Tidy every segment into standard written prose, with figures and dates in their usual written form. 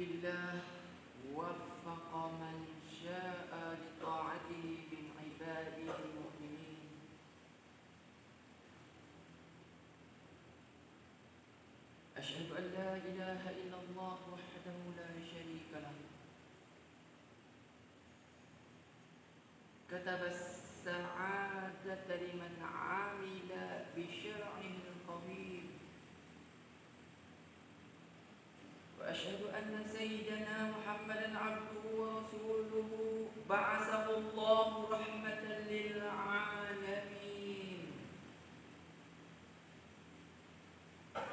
لله وفق من شاء لطاعته من عباده المؤمنين. أشهد أن لا إله إلا الله وحده لا شريك له كتب السعادة لمن عمل بشرعه القويم. وأشهد أن سيدنا محمدا عبده ورسوله بعثه الله رحمة للعالمين.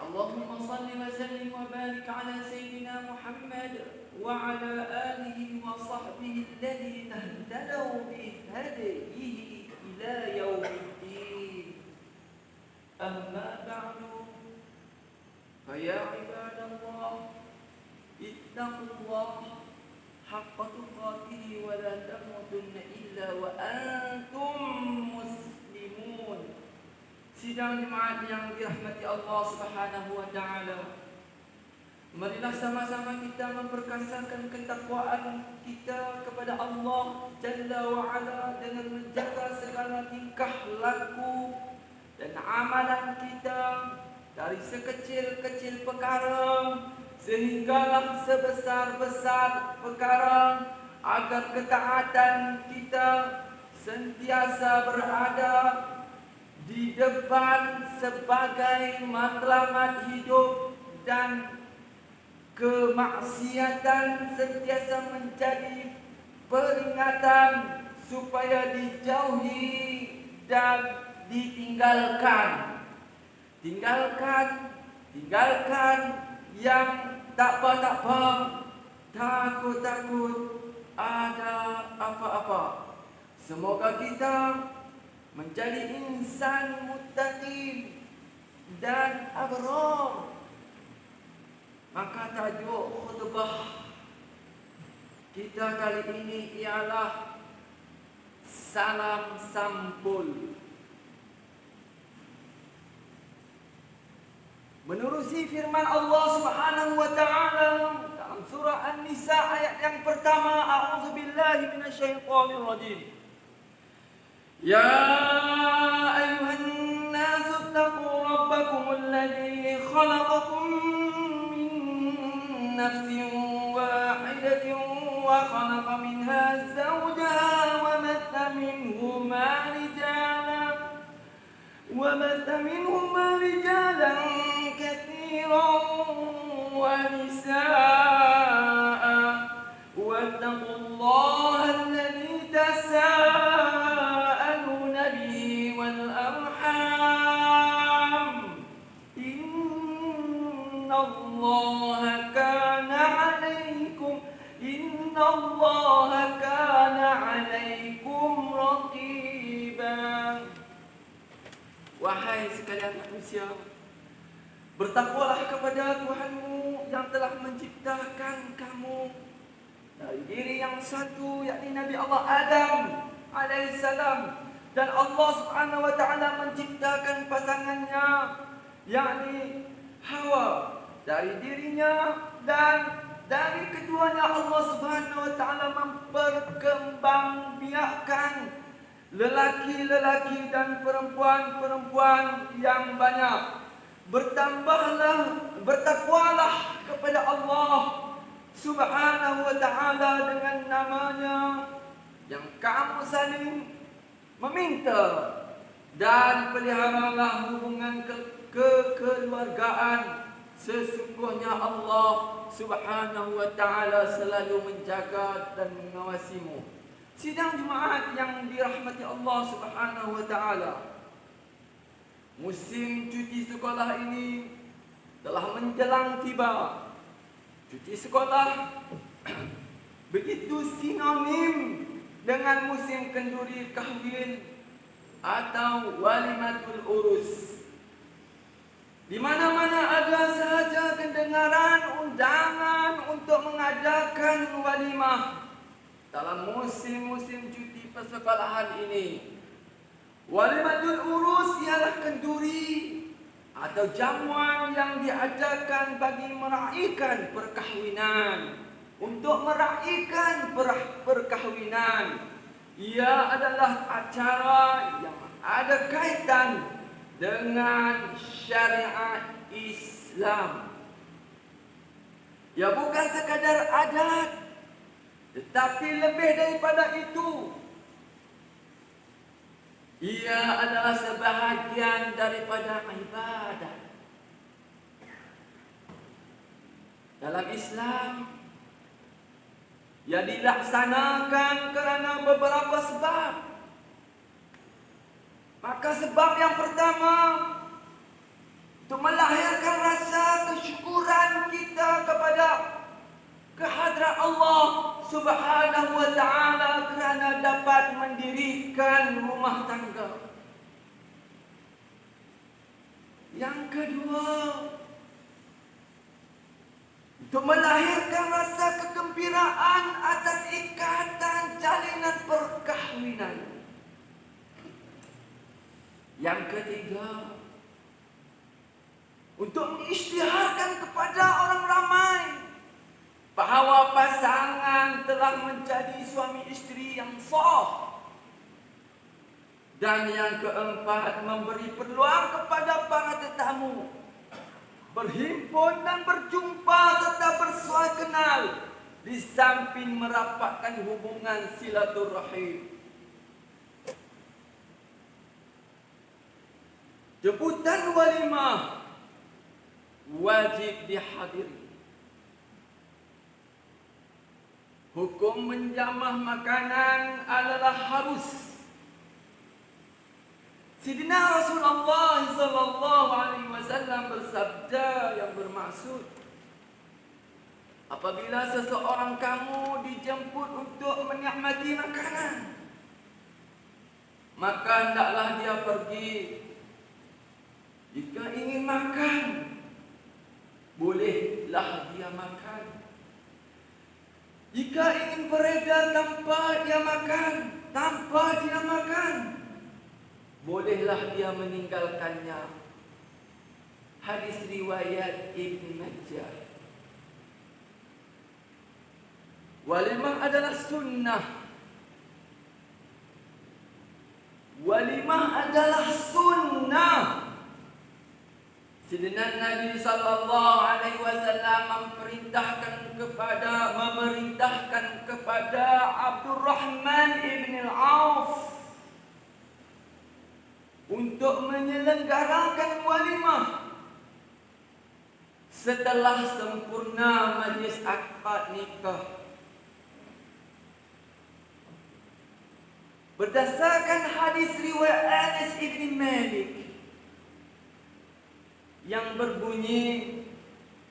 اللهم صل وسلم وبارك على سيدنا محمد وعلى آله وصحبه الذين اهتدوا بهديه إلى يوم الدين. أما بعد، فيا عباد الله، اتقوا الله حق تقاته ولا تموتن إلا وأنتم مسلمون. Sidang jemaat yang dirahmati Allah Subhanahu wa taala, marilah sama-sama kita memperkasakan ketakwaan kita kepada Allah Jalla wa Ala dengan menjaga segala tingkah laku dan amalan kita, dari sekecil-kecil perkara sehinggalah sebesar-besar perkara, agar ketaatan kita sentiasa berada di depan sebagai matlamat hidup, dan kemaksiatan sentiasa menjadi peringatan supaya dijauhi dan ditinggalkan. Tinggalkan yang tak apa, takut ada apa-apa. Semoga kita menjadi insan muttaqin dan abrar. Maka tajuk khutbah kita kali ini ialah salam sampul. Menerusi firman Allah Subhanahu wa taala dalam surah An-Nisa ayat yang pertama, a'udzubillahi minasyaitonir rajim. Ya ayyuhan nasu taqu rabbakumul ladzi khalaqakum min nafsin wahidatin wa khalaqa minha zawjaha wa batha minhuma rijalan كثيرا ونساء واتقوا الله الذي تساءلون به والأرحام إن الله كان عليكم رقيبا. Wahai sekalian manusia, bertakwalah kepada Tuhanmu yang telah menciptakan kamu dari diri yang satu, yakni Nabi Allah Adam alaihissalam, dan Allah Subhanahu wa taala menciptakan pasangannya, yakni Hawa, dari dirinya, dan dari keduanya Allah Subhanahu wa taala memperkembangbiakkan lelaki-lelaki dan perempuan-perempuan yang banyak. Bertakwalah kepada Allah Subhanahu wa ta'ala dengan namanya yang kamu saling meminta, dan peliharalah hubungan kekeluargaan. Sesungguhnya Allah Subhanahu wa ta'ala selalu menjaga dan mengawasimu. Sidang jemaat yang dirahmati Allah Subhanahu wa ta'ala, musim cuti sekolah ini telah menjelang tiba. Cuti sekolah begitu sinonim dengan musim kenduri kahwin atau walimatul urus. Di mana-mana ada sahaja kedengaran undangan untuk mengadakan walimah dalam musim-musim cuti persekolahan ini. Walimatul urus ialah kenduri atau jamuan yang diadakan bagi meraihkan perkahwinan. Untuk meraihkan perkahwinan, ia adalah acara yang ada kaitan dengan syariat Islam. Ia bukan sekadar adat, tetapi lebih daripada itu. Ia adalah sebahagian daripada ibadah. Dalam Islam, ia dilaksanakan kerana beberapa sebab. Maka sebab yang pertama, untuk melahirkan rasa kesyukuran kita kepada kehadrat Allah Subhanahu wa ta'ala kerana dapat mendirikan rumah tangga. Yang kedua, untuk melahirkan rasa kegembiraan atas ikatan jalinan perkahwinan. Yang ketiga, untuk mengisytiharkan kepada orang ramai bahawa pasangan telah menjadi suami isteri yang sah. Dan yang keempat, memberi peluang kepada para tetamu berhimpun dan berjumpa serta bersuai kenal, di samping merapatkan hubungan silaturahim. Jemputan walimah wajib dihadiri. Hukum menjamah makanan adalah harus. Sidina Rasulullah sallallahu alaihi wasallam bersabda yang bermaksud, apabila seseorang kamu dijemput untuk menikmati makanan, maka hendaklah dia pergi. Jika ingin makan, bolehlah dia makan. Jika ingin beredar tanpa dia makan, bolehlah dia meninggalkannya. Hadis riwayat Ibn Majah. Walimah adalah sunnah. Walimah adalah sunnah. Sidina Nabi sallallahu alaihi wasallam memerintahkan kepada Abdurrahman ibn al-Auf untuk menyelenggarakan walimah setelah sempurna majlis akad nikah. Berdasarkan hadis riwayat Anas ibn Malik yang berbunyi,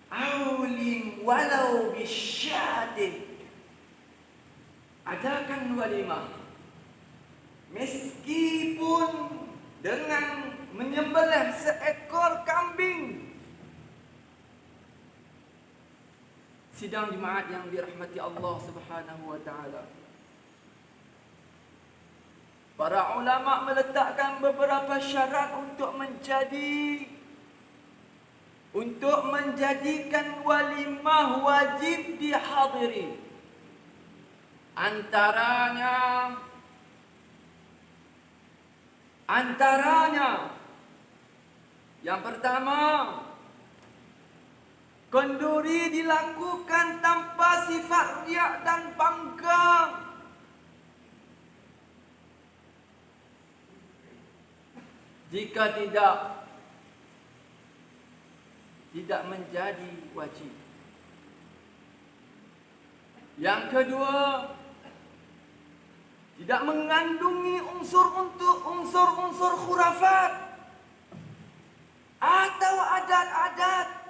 "Aulim walau bisyatin." Adakan walimah meskipun dengan menyembelih seekor kambing. Sidang jemaat yang dirahmati Allah Subhanahu wa taala. Para ulama meletakkan beberapa syarat untuk menjadikan walimah wajib dihadiri. Antaranya yang pertama, kenduri dilakukan tanpa sifat riak dan bangga. Jika tidak menjadi wajib. Yang kedua, tidak mengandungi unsur-unsur khurafat atau adat-adat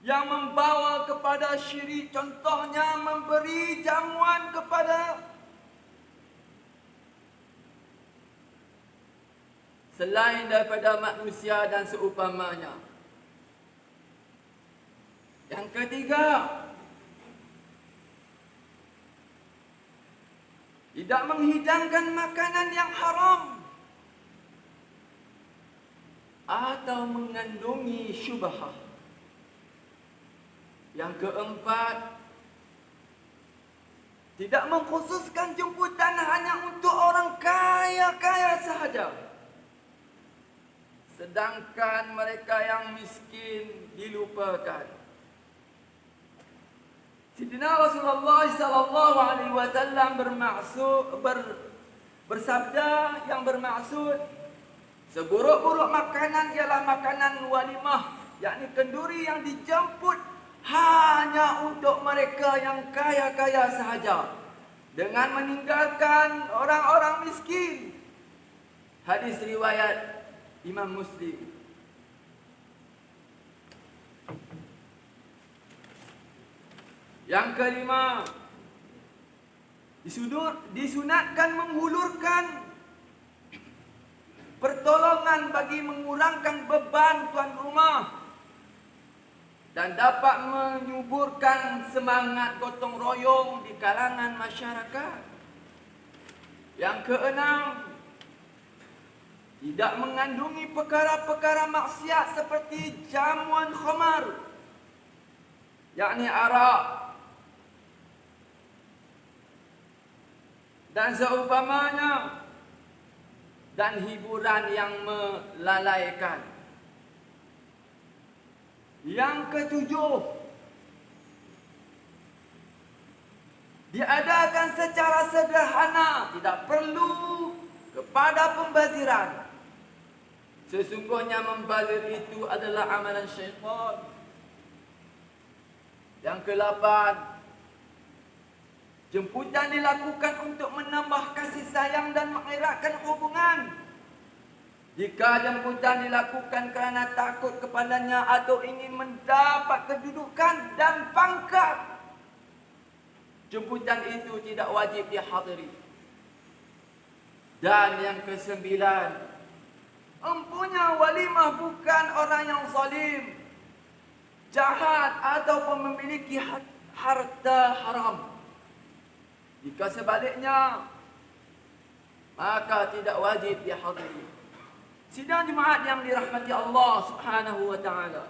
yang membawa kepada syirik. Contohnya memberi jamuan kepada selain daripada manusia dan seumpamanya. Yang ketiga, tidak menghidangkan makanan yang haram. atau mengandungi syubhah. Yang keempat, tidak mengkhususkan jemputan hanya untuk orang kaya-kaya sahaja, sedangkan mereka yang miskin dilupakan. Sayyidina Rasulullah sallallahu alaihi wasallam bersabda yang bermaksud, seburuk-buruk makanan ialah makanan walimah, yakni kenduri yang dijemput hanya untuk mereka yang kaya-kaya sahaja, dengan meninggalkan orang-orang miskin. Hadis riwayat Imam Muslim. Yang kelima, disunatkan menghulurkan pertolongan bagi mengurangkan beban tuan rumah dan dapat menyuburkan semangat gotong royong di kalangan masyarakat. Yang keenam, tidak mengandungi perkara-perkara maksiat seperti jamuan khamar, yakni arak dan seumpamanya, dan hiburan yang melalaikan. Yang ketujuh, diadakan secara sederhana, tidak perlu kepada pembaziran. Sesungguhnya membazir itu adalah amalan syaitan. Yang ke-8, jemputan dilakukan untuk menambah kasih sayang dan mengeratkan hubungan. Jika jemputan dilakukan kerana takut kepadanya atau ingin mendapat kedudukan dan pangkat, jemputan itu tidak wajib dihadiri. Dan yang ke-9, empunya walimah bukan orang yang zalim, jahat ataupun memiliki harta haram. Jika sebaliknya, maka tidak wajib dihadiri. Sidang jemaat yang dirahmati Allah Subhanahu wa taala,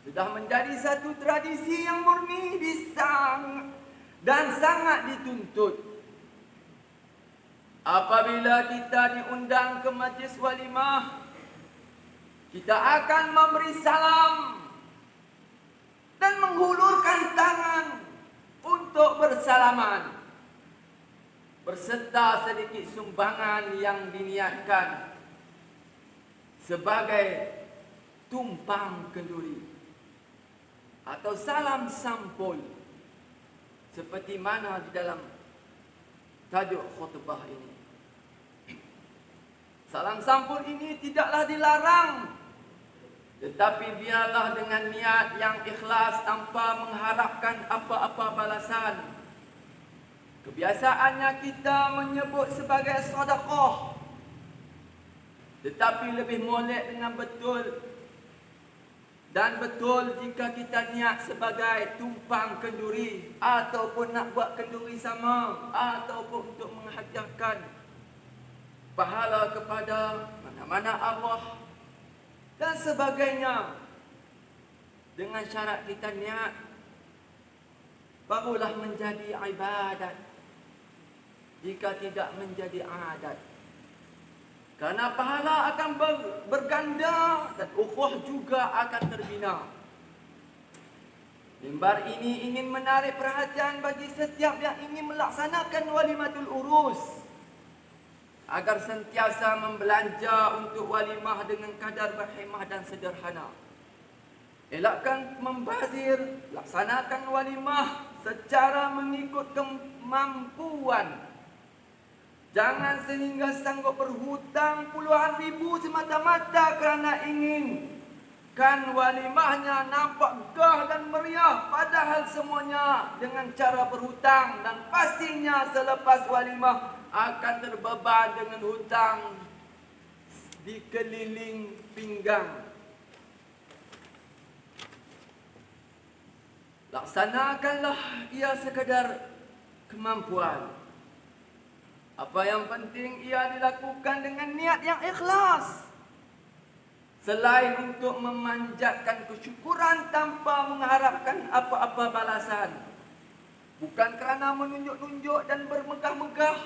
sudah menjadi satu tradisi yang murni dan sangat dituntut. Apabila kita diundang ke majlis walimah, kita akan memberi salam dan menghulurkan tangan untuk bersalaman, berserta sedikit sumbangan yang diniatkan sebagai tumpang kenduri atau salam sampul, seperti mana di dalam tajuk khutbah ini. Salam sampul ini tidaklah dilarang, tetapi biarlah dengan niat yang ikhlas tanpa mengharapkan apa-apa balasan. Kebiasaannya kita menyebut sebagai sedekah, tetapi lebih molek dengan betul jika kita niat sebagai tumpang kenduri, ataupun nak buat kenduri sama, ataupun untuk menghadiahkan pahala kepada mana-mana Allah dan sebagainya. Dengan syarat kita niat, barulah menjadi ibadat. Jika tidak menjadi adat, karena pahala akan berganda dan ukhuwah juga akan terbina. Mimbar ini ingin menarik perhatian bagi setiap yang ingin melaksanakan walimatul urus, agar sentiasa membelanja untuk walimah dengan kadar berhemah dan sederhana. Elakkan membazir, laksanakan walimah secara mengikut kemampuan. Jangan sehingga sanggup berhutang puluhan ribu semata-mata kerana ingin kan walimahnya nampak gah dan meriah, padahal semuanya dengan cara berhutang, dan pastinya selepas walimah akan terbeban dengan hutang di keliling pinggang. Laksanakanlah ia sekadar kemampuan. Apa yang penting ia dilakukan dengan niat yang ikhlas, selain untuk memanjatkan kesyukuran tanpa mengharapkan apa-apa balasan. Bukan kerana menunjuk-nunjuk dan bermegah-megah.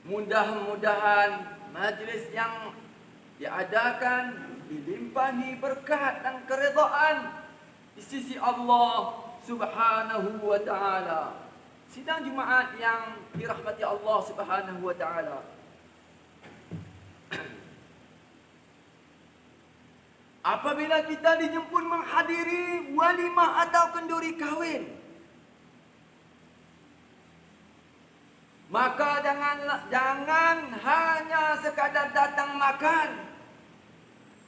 Mudah-mudahan majlis yang diadakan dilimpahi berkat dan keredaan di sisi Allah Subhanahu wa taala. Sidang Jumaat yang dirahmati Allah Subhanahu wa taala. Apabila kita dijemput menghadiri walimah atau kenduri kahwin, maka jangan hanya sekadar datang makan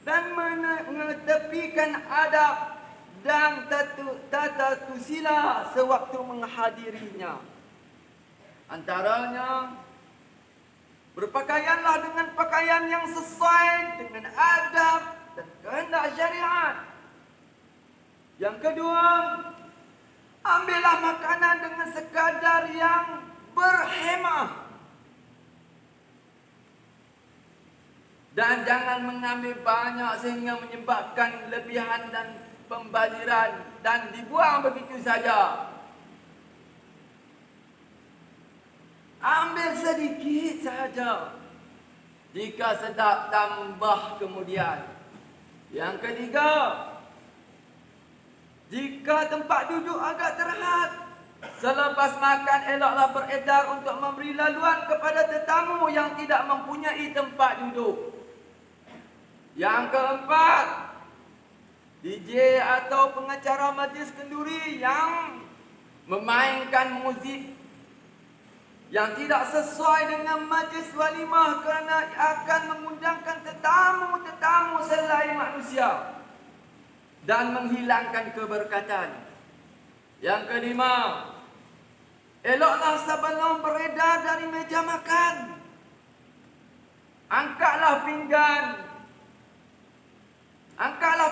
dan mengetepikan adab dan tata tusila sewaktu menghadirinya. Antaranya, berpakaianlah dengan pakaian yang sesuai dengan adab dan kehendak syariat. Yang kedua, ambillah makanan dengan sekadar yang berhemah. Dan jangan mengambil banyak sehingga menyebabkan lebihan dan pembaziran dan dibuang begitu saja. Ambil sedikit saja. Jika sedap, tambah kemudian. Yang ketiga, jika tempat duduk agak terhad, selepas makan eloklah beredar untuk memberi laluan kepada tetamu yang tidak mempunyai tempat duduk. Yang keempat, DJ atau pengacara majlis kenduri yang memainkan muzik yang tidak sesuai dengan majlis walimah kerana akan mengundangkan tetamu-tetamu selain manusia dan menghilangkan keberkatan. Yang kelima, eloklah sebelum beredar dari meja makan, angkatlah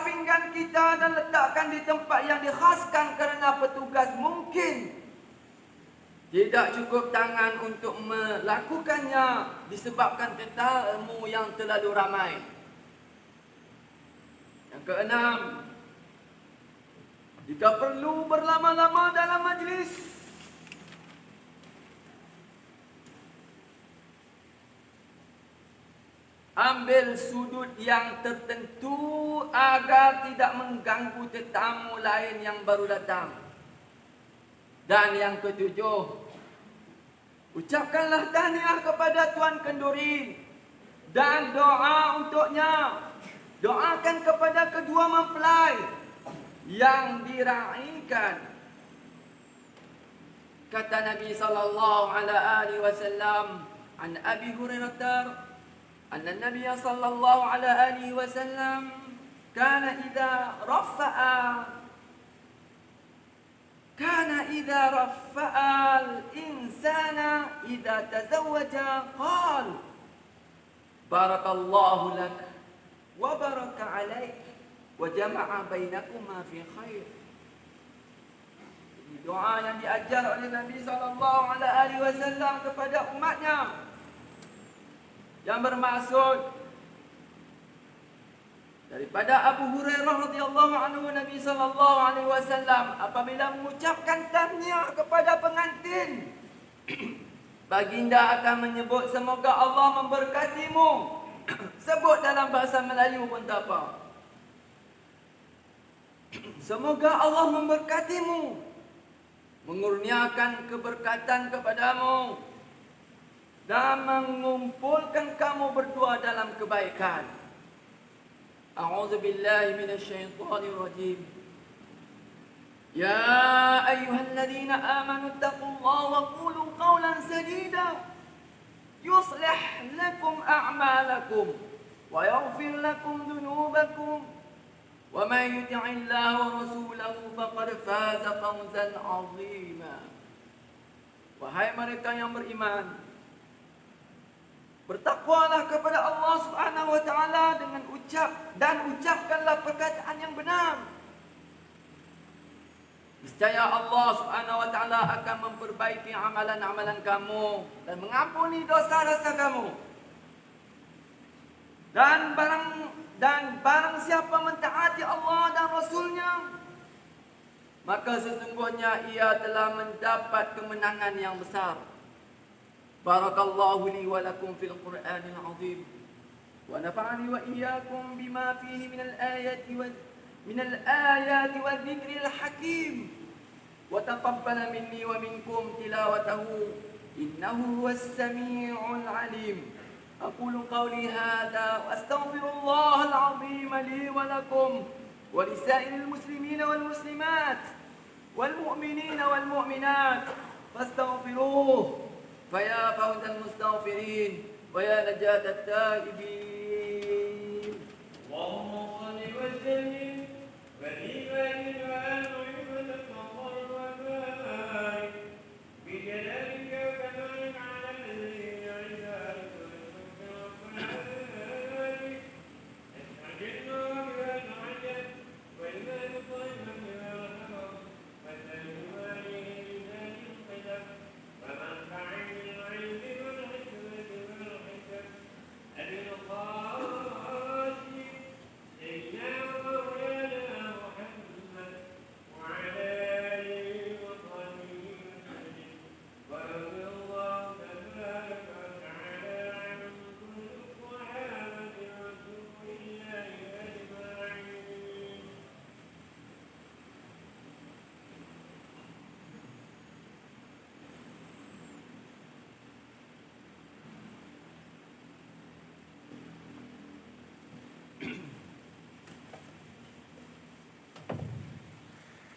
pinggan kita dan letakkan di tempat yang dikhaskan kerana petugas mungkin tidak cukup tangan untuk melakukannya disebabkan tetamu yang terlalu ramai. Yang keenam, jika perlu berlama-lama dalam majlis, ambil sudut yang tertentu agar tidak mengganggu tetamu lain yang baru datang. Dan yang ketujuh, ucapkanlah tahniah kepada tuan kenduri dan doa untuknya. Doakan kepada kedua mempelai yang diraikan. Kata Nabi sallallahu alaihi wasallam, an Abi Hurairah anna Nabi sallallahu alaihi wasallam kana idza rafa'a al-insana idza tazawwaja qala barakallahu lak wa baraka alaik wa jama'a bainakuma fi khair. Ini doa yang diajar oleh Nabi sallallahu alaihi wasallam kepada umatnya, yang bermaksud daripada Abu Hurairah radhiyallahu anhu, Nabi sallallahu alaihi wasallam apabila mengucapkan tahniah kepada pengantin, baginda akan menyebut semoga Allah memberkatimu. Sebut dalam bahasa Melayu pun tak apa. Semoga Allah memberkatimu, mengurniakan keberkatan kepadamu dan mengumpulkan kamu berdua dalam kebaikan. A'udzu billahi minasyaitonir rajim. Ya ayyuhalladzina amanu taqullaha wa qulu qawlan sadida yuslih lakum a'malakum wa yaghfir lakum dhunubakum wa may yuti'illaha wa rasulahu faqad faza fawzan 'azima. Wahai mereka yang beriman, bertakwalah kepada Allah Subhanahu wa taala dengan ucapkanlah perkataan yang benar. Niscaya Allah Subhanahu wa taala akan memperbaiki amalan-amalan kamu dan mengampuni dosa-dosa kamu. Dan barang barang siapa mentaati Allah dan Rasulnya, maka sesungguhnya ia telah mendapat kemenangan yang besar. Barakallahu li wa lakum fil Qur'anil azim. Wa nafa'ani wa iyyakum bima fihi minal ayati wa dhikril hakim. Wa taqabbala minni wa minkum tilawatahu innahu huwas sami'ul alim. أقول قولي هذا وأستغفر الله العظيم لي ولكم ولسائر المسلمين والمسلمات والمؤمنين والمؤمنات فاستغفروه فيا فوز المستغفرين ويا نجاة التائبين